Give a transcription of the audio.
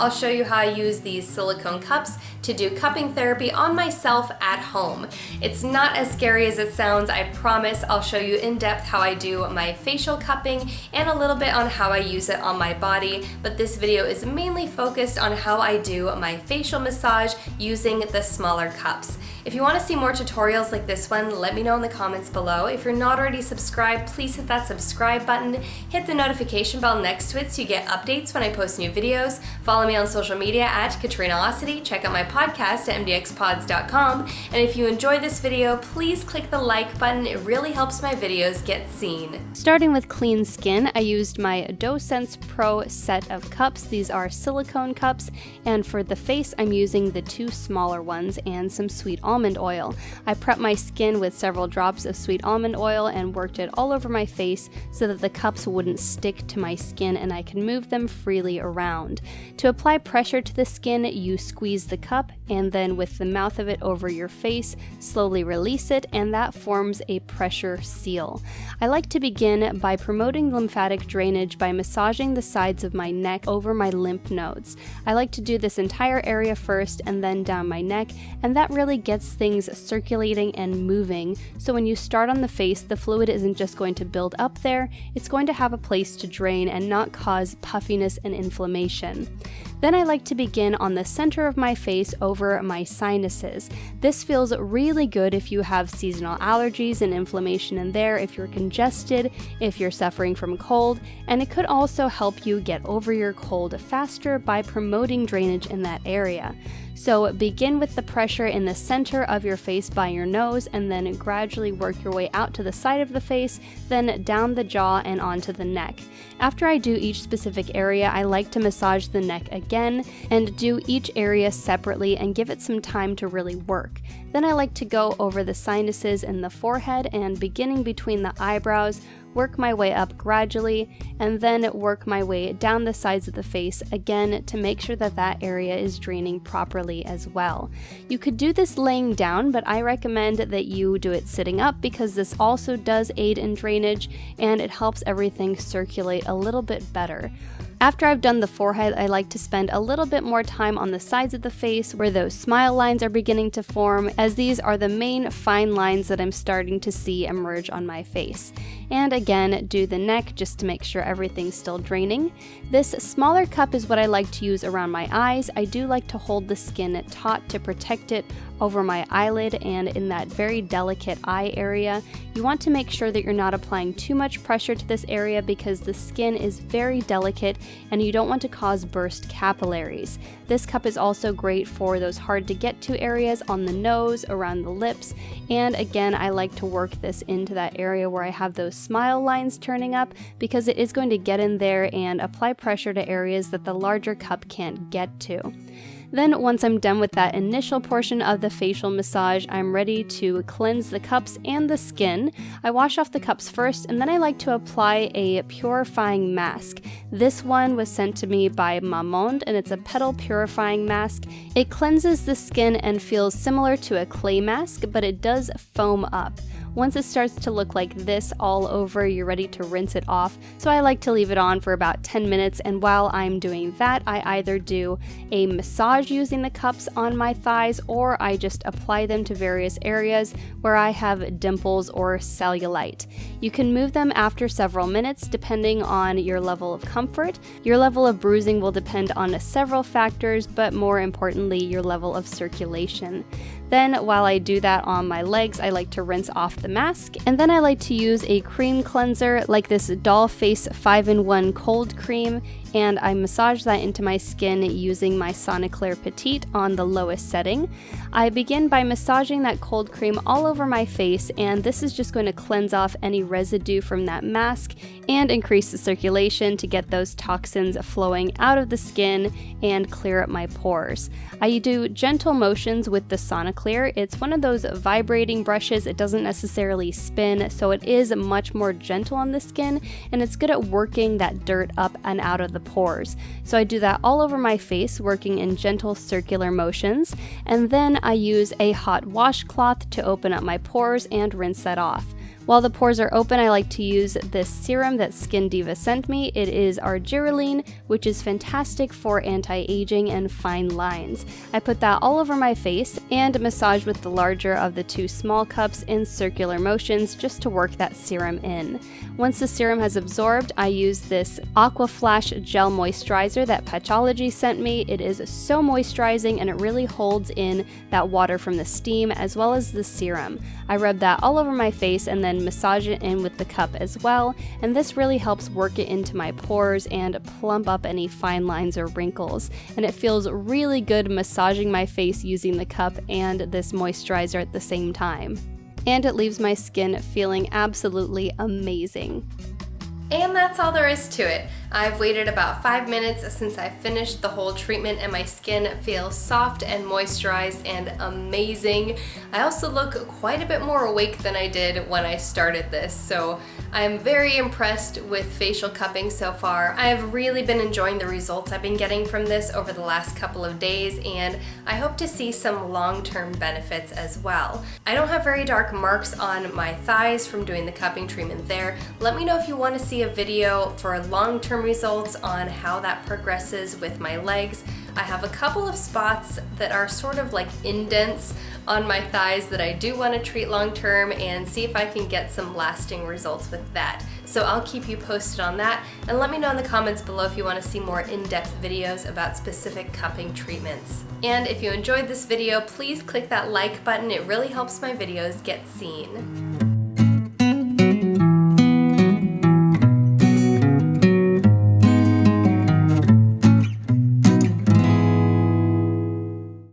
I'll show you how I use these silicone cups to do cupping therapy on myself at home. It's not as scary as it sounds, I promise. I'll show you in depth how I do my facial cupping and a little bit on how I use it on my body, but this video is mainly focused on how I do my facial massage using the smaller cups. If you want to see more tutorials like this one, let me know in the comments below. If you're not already subscribed, please hit that subscribe button, hit the notification bell next to it so you get updates when I post new videos. Follow me on social media at Katrinaosity, check out my podcast at mdxpods.com, and if you enjoyed this video, please click the like button. It really helps my videos get seen. Starting with clean skin, I used my DoSensePro set of cups. These are silicone cups, and for the face, I'm using the two smaller ones and some sweet almond oil. I prepped my skin with several drops of sweet almond oil and worked it all over my face so that the cups wouldn't stick to my skin and I can move them freely around. To apply pressure to the skin, you squeeze the cup and then with the mouth of it over your face, slowly release it, and that forms a pressure seal. I like to begin by promoting lymphatic drainage by massaging the sides of my neck over my lymph nodes. I like to do this entire area first and then down my neck, and that really gets things circulating and moving, so when you start on the face, the fluid isn't just going to build up there, it's going to have a place to drain and not cause puffiness and inflammation. Then I like to begin on the center of my face over my sinuses. This feels really good if you have seasonal allergies and inflammation in there, if you're congested, if you're suffering from cold, and it could also help you get over your cold faster by promoting drainage in that area. So begin with the pressure in the center of your face by your nose and then gradually work your way out to the side of the face, then down the jaw and onto the neck. After I do each specific area, I like to massage the neck again and do each area separately and give it some time to really work. Then I like to go over the sinuses and the forehead and beginning between the eyebrows, work my way up gradually, and then work my way down the sides of the face again to make sure that that area is draining properly as well. You could do this laying down, but I recommend that you do it sitting up because this also does aid in drainage and it helps everything circulate a little bit better. After I've done the forehead, I like to spend a little bit more time on the sides of the face where those smile lines are beginning to form, as these are the main fine lines that I'm starting to see emerge on my face. And again, do the neck just to make sure everything's still draining. This smaller cup is what I like to use around my eyes. I do like to hold the skin taut to protect it over my eyelid and in that very delicate eye area. You want to make sure that you're not applying too much pressure to this area because the skin is very delicate and you don't want to cause burst capillaries. This cup is also great for those hard to get to areas on the nose, around the lips, and again, I like to work this into that area where I have those smile lines turning up because it is going to get in there and apply pressure to areas that the larger cup can't get to. Then once I'm done with that initial portion of the facial massage, I'm ready to cleanse the cups and the skin. I wash off the cups first and then I like to apply a purifying mask. This one was sent to me by Mamonde and it's a Petal purifying mask. It cleanses the skin and feels similar to a clay mask, but it does foam up. Once it starts to look like this all over, you're ready to rinse it off. So I like to leave it on for about 10 minutes, and while I'm doing that, I either do a massage using the cups on my thighs, or I just apply them to various areas where I have dimples or cellulite. You can move them after several minutes depending on your level of comfort. Your level of bruising will depend on several factors, but more importantly, your level of circulation. Then while I do that on my legs, I like to rinse off the mask, and then I like to use a cream cleanser like this Doll Face 5-in-1 cold cream, and I massage that into my skin using my Soniclear Petite on the lowest setting. I begin by massaging that cold cream all over my face, and this is just going to cleanse off any residue from that mask and increase the circulation to get those toxins flowing out of the skin and clear up my pores. I do gentle motions with the Soniclear. It's one of those vibrating brushes. It doesn't necessarily spin, so it is much more gentle on the skin, and it's good at working that dirt up and out of the pores. So I do that all over my face, working in gentle circular motions, and then I use a hot washcloth to open up my pores and rinse that off. While the pores are open, I like to use this serum that Skin Diva sent me. It is Argireline, which is fantastic for anti-aging and fine lines. I put that all over my face and massage with the larger of the two small cups in circular motions just to work that serum in. Once the serum has absorbed, I use this AQUAFLASH gel moisturizer that Petology sent me. It is so moisturizing and it really holds in that water from the steam as well as the serum. I rub that all over my face and then massage it in with the cup as well, and this really helps work it into my pores and plump up any fine lines or wrinkles. And it feels really good massaging my face using the cup and this moisturizer at the same time. And it leaves my skin feeling absolutely amazing. And that's all there is to it. I've waited about 5 minutes since I finished the whole treatment and my skin feels soft and moisturized and amazing. I also look quite a bit more awake than I did when I started this, so I'm very impressed with facial cupping so far. I have really been enjoying the results I've been getting from this over the last couple of days, and I hope to see some long-term benefits as well. I don't have very dark marks on my thighs from doing the cupping treatment there. Let me know if you want to see a video for long-term results on how that progresses with my legs. I have a couple of spots that are sort of like indents on my thighs that I do want to treat long term and see if I can get some lasting results with that. So I'll keep you posted on that, and let me know in the comments below if you want to see more in-depth videos about specific cupping treatments. And if you enjoyed this video, please click that like button. It really helps my videos get seen.